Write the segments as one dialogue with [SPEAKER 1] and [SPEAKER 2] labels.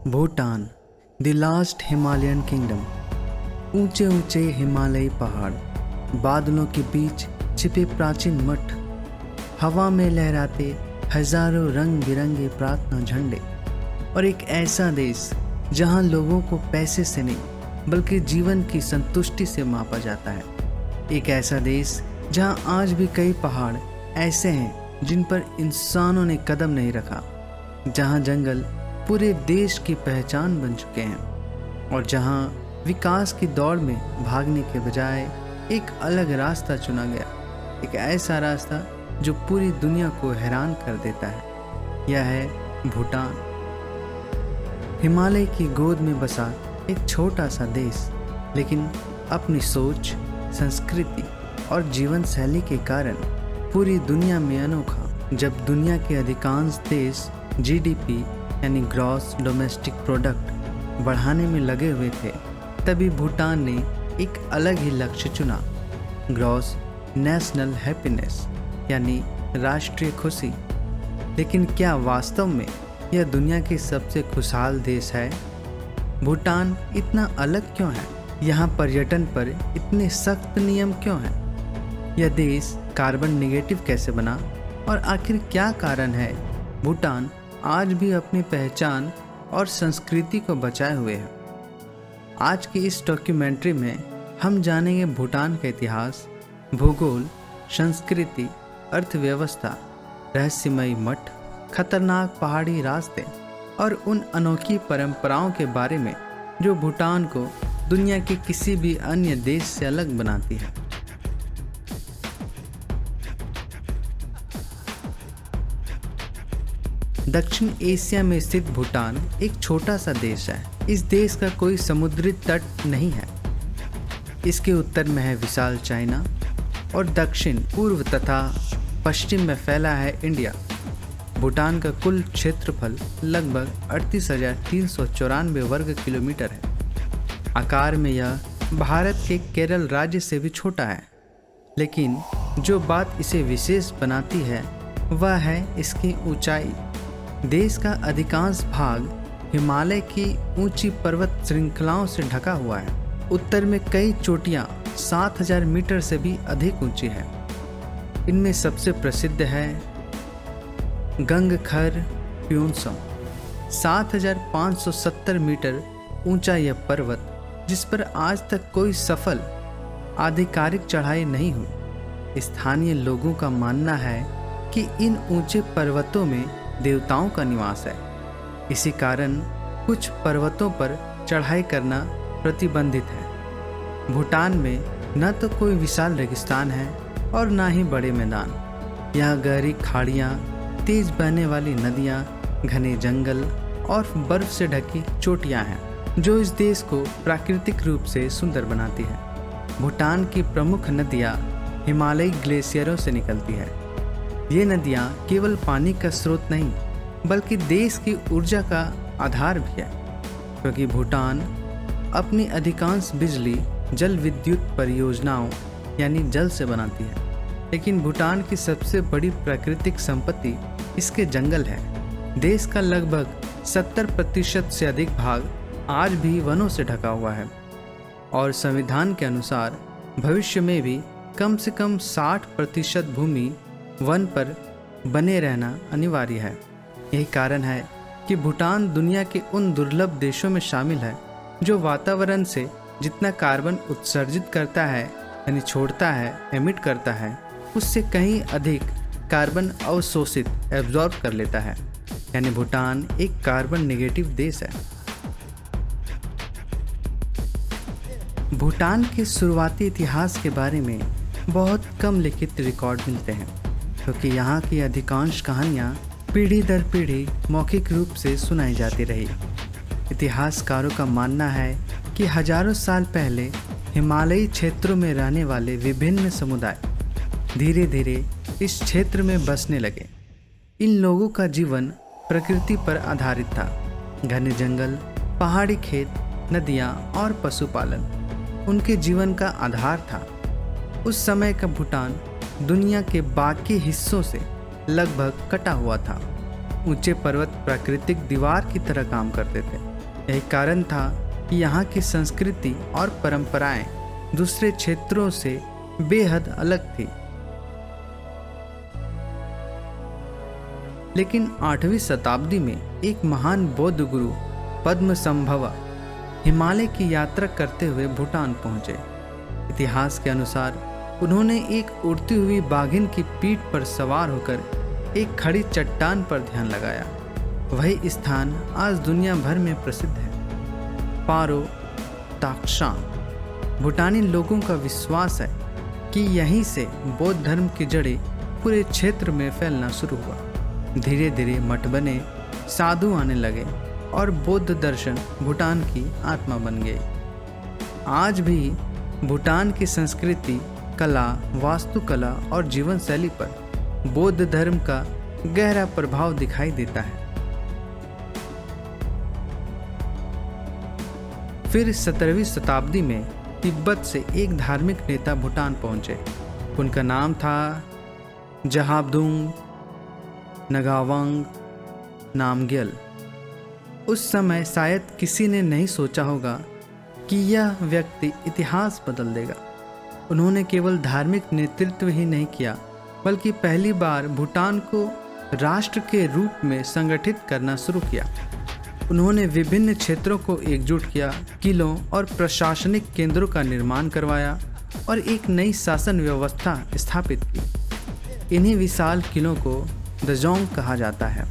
[SPEAKER 1] Bhutan, the last Himalayan kingdom. ऊंचे ऊंचे हिमालयी पहाड़, बादलों के बीच छिपे प्राचीन मठ, हवा में लहराते हजारों रंग बिरंगे प्रार्थना झंडे, और एक ऐसा देश जहां लोगों को पैसे से नहीं बल्कि जीवन की संतुष्टि से मापा जाता है। एक ऐसा देश जहां आज भी कई पहाड़ ऐसे हैं जिन पर इंसानों ने कदम नहीं रखा, जहां जंगल पूरे देश की पहचान बन चुके हैं, और जहां विकास की दौड़ में भागने के बजाय एक अलग रास्ता चुना गया, एक ऐसा रास्ता जो पूरी दुनिया को हैरान कर देता है। यह है भूटान। हिमालय की गोद में बसा एक छोटा सा देश, लेकिन अपनी सोच, संस्कृति और जीवन शैली के कारण पूरी दुनिया में अनोखा। जब दुनिया के अधिकांश देश जीडीपी यानी ग्रॉस डोमेस्टिक प्रोडक्ट बढ़ाने में लगे हुए थे, तभी भूटान ने एक अलग ही लक्ष्य चुना, ग्रॉस नेशनल हैप्पीनेस यानी राष्ट्रीय खुशी। लेकिन क्या वास्तव में यह दुनिया के सबसे खुशहाल देश है? भूटान इतना अलग क्यों है? यहाँ पर्यटन पर इतने सख्त नियम क्यों हैं? यह देश कार्बन नेगेटिव कैसे बना, और आखिर क्या कारण है भूटान आज भी अपनी पहचान और संस्कृति को बचाए हुए है? आज की इस डॉक्यूमेंट्री में हम जानेंगे भूटान का इतिहास, भूगोल, संस्कृति, अर्थव्यवस्था, रहस्यमयी मठ, खतरनाक पहाड़ी रास्ते और उन अनोखी परंपराओं के बारे में जो भूटान को दुनिया के किसी भी अन्य देश से अलग बनाती है। दक्षिण एशिया में स्थित भूटान एक छोटा सा देश है। इस देश का कोई समुद्री तट नहीं है। इसके उत्तर में है विशाल चाइना और दक्षिण, पूर्व तथा पश्चिम में फैला है इंडिया। भूटान का कुल क्षेत्रफल लगभग 38,394 वर्ग किलोमीटर है। आकार में यह भारत के केरल राज्य से भी छोटा है, लेकिन जो बात इसे विशेष बनाती है वह है इसकी ऊंचाई। देश का अधिकांश भाग हिमालय की ऊंची पर्वत श्रृंखलाओं से ढका हुआ है। उत्तर में कई चोटियां 7,000 मीटर से भी अधिक ऊंची है। इनमें सबसे प्रसिद्ध है गंगखर प्योनसम, 7,570 मीटर ऊंचा यह पर्वत, जिस पर आज तक कोई सफल आधिकारिक चढ़ाई नहीं हुई। स्थानीय लोगों का मानना है कि इन ऊंचे पर्वतों में देवताओं का निवास है। इसी कारण कुछ पर्वतों पर चढ़ाई करना प्रतिबंधित है। भूटान में न तो कोई विशाल रेगिस्तान है और न ही बड़े मैदान। यहाँ गहरी खाड़ियाँ, तेज बहने वाली नदियाँ, घने जंगल और बर्फ से ढकी चोटियाँ हैं, जो इस देश को प्राकृतिक रूप से सुंदर बनाती है। भूटान की प्रमुख नदियाँ हिमालयी ग्लेशियरों से निकलती है। ये नदियाँ केवल पानी का स्रोत नहीं बल्कि देश की ऊर्जा का आधार भी है, क्योंकि भूटान अपनी अधिकांश बिजली जल विद्युत परियोजनाओं यानी जल से बनाती है। लेकिन भूटान की सबसे बड़ी प्राकृतिक संपत्ति इसके जंगल है। देश का लगभग 70% से अधिक भाग आज भी वनों से ढका हुआ है, और संविधान के अनुसार भविष्य में भी कम से कम 60% भूमि वन पर बने रहना अनिवार्य है। यही कारण है कि भूटान दुनिया के उन दुर्लभ देशों में शामिल है जो वातावरण से जितना कार्बन उत्सर्जित करता है यानी छोड़ता है, एमिट करता है, उससे कहीं अधिक कार्बन अवशोषित एब्जॉर्ब कर लेता है। यानी भूटान एक कार्बन नेगेटिव देश है। भूटान के शुरुआती इतिहास के बारे में बहुत कम लिखित रिकॉर्ड मिलते हैं, क्योंकि यहाँ की अधिकांश कहानियाँ पीढ़ी दर पीढ़ी मौखिक रूप से सुनाई जाती रही। इतिहासकारों का मानना है कि हजारों साल पहले हिमालयी क्षेत्रों में रहने वाले विभिन्न समुदाय धीरे धीरे इस क्षेत्र में बसने लगे। इन लोगों का जीवन प्रकृति पर आधारित था। घने जंगल, पहाड़ी खेत, नदियाँ और पशुपालन उनके जीवन का आधार था। उस समय का भूटान दुनिया के बाकी हिस्सों से लगभग कटा हुआ था। ऊंचे पर्वत प्राकृतिक दीवार की तरह काम करते थे, यही कारण था कि यहाँ की संस्कृति और परंपराएं दूसरे क्षेत्रों से बेहद अलग थी। लेकिन 8वीं शताब्दी में एक महान बौद्ध गुरु पद्मसंभवा हिमालय की यात्रा करते हुए भूटान पहुंचे। इतिहास के अनुसार उन्होंने एक उड़ती हुई बाघिन की पीठ पर सवार होकर एक खड़ी चट्टान पर ध्यान लगाया। वही स्थान आज दुनिया भर में प्रसिद्ध है। पारो ताक्सांग। भूटानी लोगों का विश्वास है कि यहीं से बौद्ध धर्म की जड़ें पूरे क्षेत्र में फैलना शुरू हुआ। धीरे धीरे मठ बने, साधु आने लगे और बौद्ध दर्शन भूटान की आत्मा बन गए। आज भी भूटान की संस्कृति, कला, वास्तुकला और जीवन शैली पर बौद्ध धर्म का गहरा प्रभाव दिखाई देता है। फिर 17वीं शताब्दी में तिब्बत से एक धार्मिक नेता भूटान पहुंचे। उनका नाम था जहाबदुंग नगावांग नामग्यल। उस समय शायद किसी ने नहीं सोचा होगा कि यह व्यक्ति इतिहास बदल देगा। उन्होंने केवल धार्मिक नेतृत्व ही नहीं किया, बल्कि पहली बार भूटान को राष्ट्र के रूप में संगठित करना शुरू किया। उन्होंने विभिन्न क्षेत्रों को एकजुट किया, किलों और प्रशासनिक केंद्रों का निर्माण करवाया और एक नई शासन व्यवस्था स्थापित की। इन्हीं विशाल किलों को दजोंग कहा जाता है।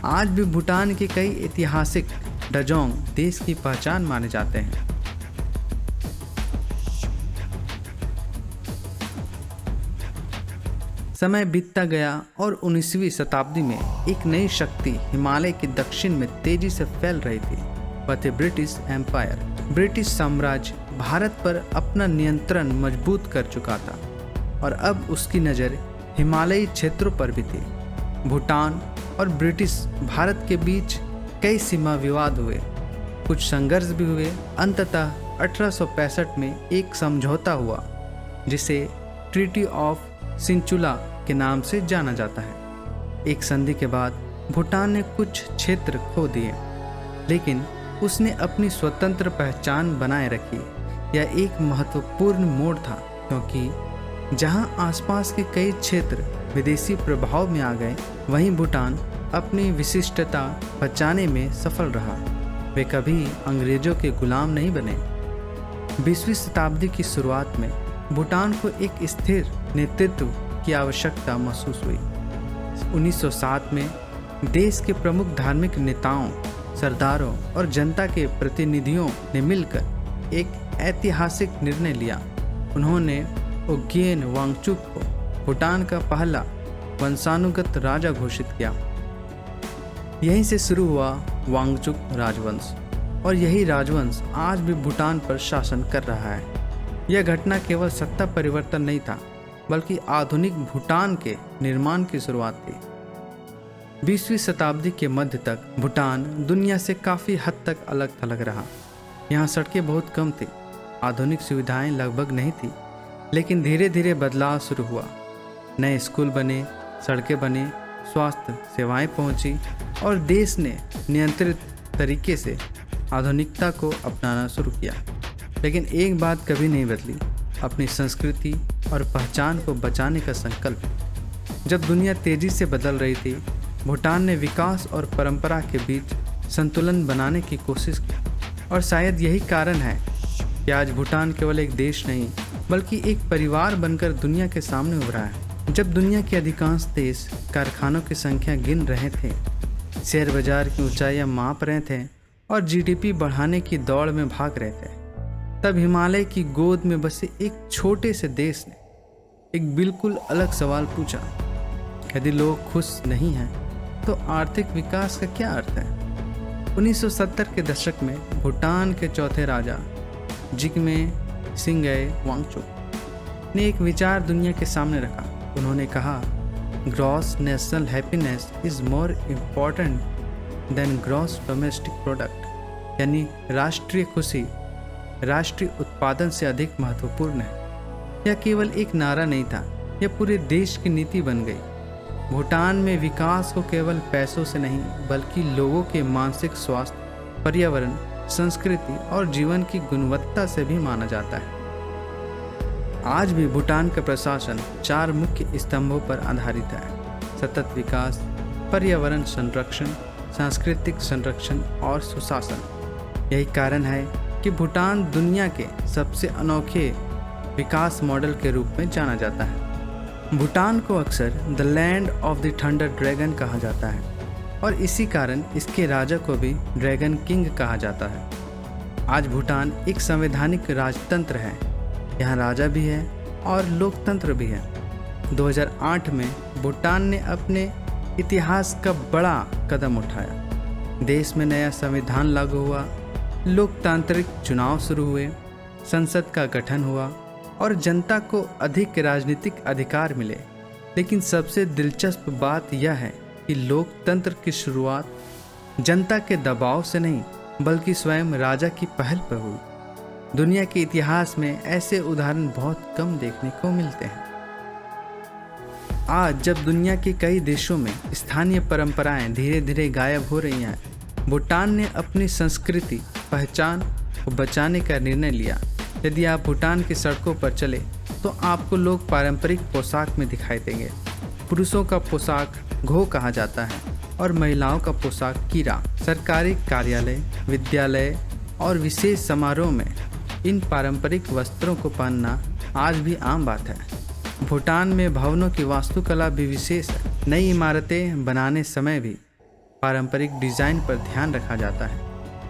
[SPEAKER 1] आज भी भूटान के कई ऐतिहासिक दजोंग देश की पहचान माने जाते हैं। समय बीतता गया और 19वीं शताब्दी में एक नई शक्ति हिमालय के दक्षिण में तेजी से फैल रही थी। वह थे ब्रिटिश एम्पायर। ब्रिटिश साम्राज्य भारत पर अपना नियंत्रण मजबूत कर चुका था और अब उसकी नज़र हिमालयी क्षेत्रों पर भी थी। भूटान और ब्रिटिश भारत के बीच कई सीमा विवाद हुए, कुछ संघर्ष भी हुए। अंततः 1865 में एक समझौता हुआ जिसे ट्रीटी ऑफ सिंचुला के नाम से जाना जाता है। एक संधि के बाद भूटान ने कुछ क्षेत्र खो दिए, लेकिन उसने अपनी स्वतंत्र पहचान बनाए रखी। यह एक महत्वपूर्ण मोड़ था, क्योंकि जहां आसपास के कई क्षेत्र विदेशी प्रभाव में आ गए, वहीं भूटान अपनी विशिष्टता बचाने में सफल रहा। वे कभी अंग्रेजों के गुलाम नहीं बने। 20वीं शताब्दी की शुरुआत में भूटान को एक स्थिर नेतृत्व की आवश्यकता महसूस हुई। 1907 में देश के प्रमुख धार्मिक नेताओं, सरदारों और जनता के प्रतिनिधियों ने मिलकर एक ऐतिहासिक निर्णय लिया। उन्होंने ओग्येन वांगचुक को भूटान का पहला वंशानुगत राजा घोषित किया। यहीं से शुरू हुआ वांगचुक राजवंश और यही राजवंश आज भी भूटान पर शासन कर रहा है। यह घटना केवल सत्ता परिवर्तन नहीं था, बल्कि आधुनिक भूटान के निर्माण की शुरुआत थी। 20वीं शताब्दी के मध्य तक भूटान दुनिया से काफ़ी हद तक अलग थलग रहा। यहाँ सड़कें बहुत कम थी, आधुनिक सुविधाएं लगभग नहीं थी, लेकिन धीरे धीरे बदलाव शुरू हुआ। नए स्कूल बने, सड़कें बने, स्वास्थ्य सेवाएं पहुंची और देश ने नियंत्रित तरीके से आधुनिकता को अपनाना शुरू किया। लेकिन एक बात कभी नहीं बदली, अपनी संस्कृति और पहचान को बचाने का संकल्प। जब दुनिया तेजी से बदल रही थी, भूटान ने विकास और परंपरा के बीच संतुलन बनाने की कोशिश की। और शायद यही कारण है कि आज भूटान केवल एक देश नहीं, बल्कि एक परिवार बनकर दुनिया के सामने उभरा है। जब दुनिया के अधिकांश देश कारखानों की संख्या गिन रहे थे, शेयर बाजार की ऊंचाइयां माप रहे थे और जीडीपी बढ़ाने की दौड़ में भाग रहे थे, तब हिमालय की गोद में बसे एक छोटे से देश ने एक बिल्कुल अलग सवाल पूछा। यदि लोग खुश नहीं हैं, तो आर्थिक विकास का क्या अर्थ है? 1970 के दशक में भूटान के चौथे राजा जिग्मे सिंगए वांगचुक ने एक विचार दुनिया के सामने रखा। उन्होंने कहा, gross national happiness is more important than gross domestic product, यानी राष्ट्रीय खुशी राष्ट्रीय उत्पादन से अधिक महत्वपूर्ण है। यह केवल एक नारा नहीं था, यह पूरे देश की नीति बन गई। भूटान में विकास को केवल पैसों से नहीं, बल्कि लोगों के मानसिक स्वास्थ्य, पर्यावरण, संस्कृति और जीवन की गुणवत्ता से भी माना जाता है। आज भी भूटान का प्रशासन 4 मुख्य स्तंभों पर आधारित है: सतत विकास, पर्यावरण संरक्षण, सांस्कृतिक संरक्षण और सुशासन। यही कारण है कि भूटान दुनिया के सबसे अनोखे विकास मॉडल के रूप में जाना जाता है। भूटान को अक्सर the land of the thunder dragon कहा जाता है और इसी कारण इसके राजा को भी ड्रैगन किंग कहा जाता है। आज भूटान एक संवैधानिक राजतंत्र है। यहाँ राजा भी है और लोकतंत्र भी है। 2008 में भूटान ने अपने इतिहास का बड़ा कदम उठाया। देश में नया संविधान लागू हुआ, लोकतांत्रिक चुनाव शुरू हुए, संसद का गठन हुआ और जनता को अधिक राजनीतिक अधिकार मिले। लेकिन सबसे दिलचस्प बात यह है कि लोकतंत्र की शुरुआत जनता के दबाव से नहीं बल्कि स्वयं राजा की पहल पर हुई। दुनिया के इतिहास में ऐसे उदाहरण बहुत कम देखने को मिलते हैं। आज जब दुनिया के कई देशों में स्थानीय परंपराएं धीरे धीरे गायब हो रही हैं, भूटान ने अपनी संस्कृति, पहचान को बचाने का निर्णय लिया। यदि आप भूटान की सड़कों पर चले तो आपको लोग पारंपरिक पोशाक में दिखाई देंगे। पुरुषों का पोशाक घो कहा जाता है और महिलाओं का पोशाक कीरा। सरकारी कार्यालय, विद्यालय और विशेष समारोह में इन पारंपरिक वस्त्रों को पहनना आज भी आम बात है। भूटान में भवनों की वास्तुकला भी विशेष है। नई इमारतें बनाने समय भी पारंपरिक डिजाइन पर ध्यान रखा जाता है।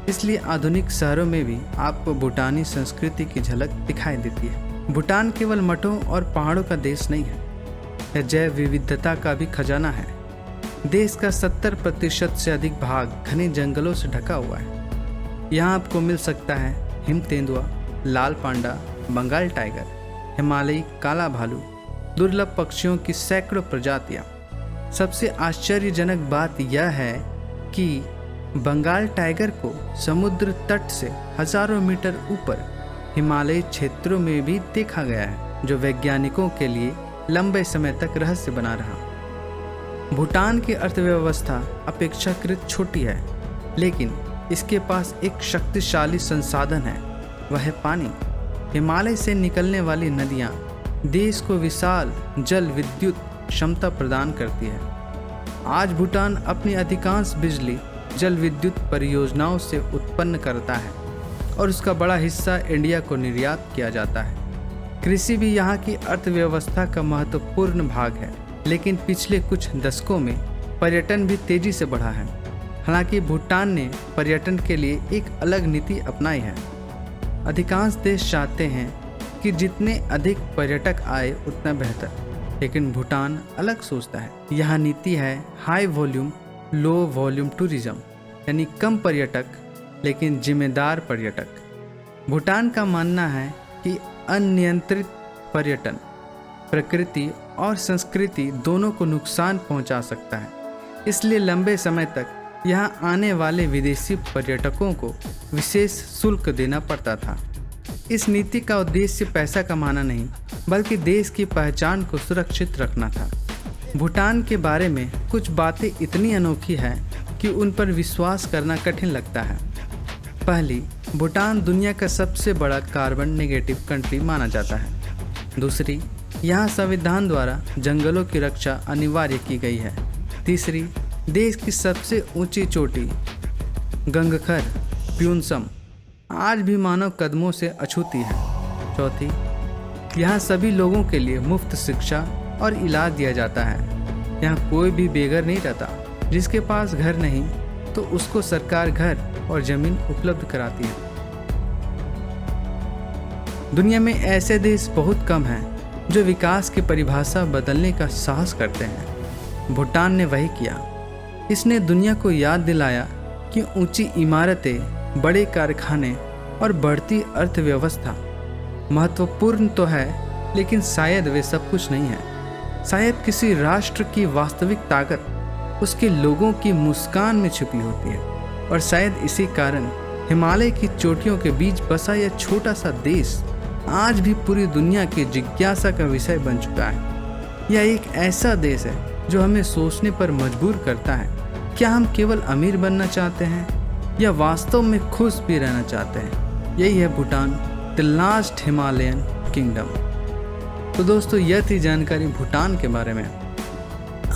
[SPEAKER 1] इसलिए आधुनिक शहरों में भी आपको भूटानी संस्कृति की झलक दिखाई देती है। भूटान केवल मठों और पहाड़ों का देश नहीं है, यह जैव विविधता का भी खजाना है। देश का 70% से अधिक भाग घने जंगलों से ढका हुआ है। यहाँ आपको मिल सकता है हिम तेंदुआ, लाल पांडा, बंगाल टाइगर, हिमालयी काला भालू, दुर्लभ पक्षियों की सैकड़ों प्रजातियाँ। सबसे आश्चर्यजनक बात यह है कि बंगाल टाइगर को समुद्र तट से हजारों मीटर ऊपर हिमालयी क्षेत्रों में भी देखा गया है, जो वैज्ञानिकों के लिए लंबे समय तक रहस्य बना रहा। भूटान की अर्थव्यवस्था अपेक्षाकृत छोटी है, लेकिन इसके पास एक शक्तिशाली संसाधन है, वह है पानी। हिमालय से निकलने वाली नदियाँ देश को विशाल जल विद्युत क्षमता प्रदान करती है। आज भूटान अपनी अधिकांश बिजली जल विद्युत परियोजनाओं से उत्पन्न करता है और उसका बड़ा हिस्सा इंडिया को निर्यात किया जाता है। कृषि भी यहाँ की अर्थव्यवस्था का महत्वपूर्ण भाग है, लेकिन पिछले कुछ दशकों में पर्यटन भी तेजी से बढ़ा है। हालांकि भूटान ने पर्यटन के लिए एक अलग नीति अपनाई है। अधिकांश देश चाहते हैं कि जितने अधिक पर्यटक आए उतना बेहतर, लेकिन भूटान अलग सोचता है। यहाँ नीति है high volume low volume tourism, यानी कम पर्यटक लेकिन जिम्मेदार पर्यटक। भूटान का मानना है कि अनियंत्रित पर्यटन प्रकृति और संस्कृति दोनों को नुकसान पहुंचा सकता है। इसलिए लंबे समय तक यहाँ आने वाले विदेशी पर्यटकों को विशेष शुल्क देना पड़ता था। इस नीति का उद्देश्य पैसा कमाना नहीं, बल्कि देश की पहचान को सुरक्षित रखना था। भूटान के बारे में कुछ बातें इतनी अनोखी हैं कि उन पर विश्वास करना कठिन लगता है। पहली, भूटान दुनिया का सबसे बड़ा कार्बन नेगेटिव कंट्री माना जाता है। दूसरी, यहाँ संविधान द्वारा जंगलों की रक्षा अनिवार्य की गई है। तीसरी, देश की सबसे ऊंची चोटी गंगखर प्यूनसम आज भी मानव कदमों से अछूती है। चौथी, यहाँ सभी लोगों के लिए मुफ्त शिक्षा और इलाज दिया जाता है। यहाँ कोई भी बेघर नहीं रहता। जिसके पास घर नहीं तो उसको सरकार घर और ज़मीन उपलब्ध कराती है। दुनिया में ऐसे देश बहुत कम हैं जो विकास की परिभाषा बदलने का साहस करते हैं। भूटान ने वही किया। इसने दुनिया को याद दिलाया कि ऊंची इमारतें, बड़े कारखाने और बढ़ती अर्थव्यवस्था महत्वपूर्ण तो है, लेकिन शायद वे सब कुछ नहीं है। शायद किसी राष्ट्र की वास्तविक ताकत उसके लोगों की मुस्कान में छुपी होती है। और शायद इसी कारण हिमालय की चोटियों के बीच बसा यह छोटा सा देश आज भी पूरी दुनिया की जिज्ञासा का विषय बन चुका है। यह एक ऐसा देश है जो हमें सोचने पर मजबूर करता है, क्या हम केवल अमीर बनना चाहते हैं या वास्तव में खुश भी रहना चाहते हैं। यही है Bhutan, the last Himalayan kingdom. तो दोस्तों, यह थी जानकारी भूटान के बारे में।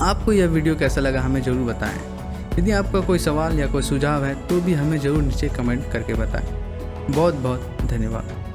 [SPEAKER 1] आपको यह वीडियो कैसा लगा हमें ज़रूर बताएं। यदि आपका कोई सवाल या कोई सुझाव है तो भी हमें ज़रूर नीचे कमेंट करके बताएं। बहुत बहुत धन्यवाद।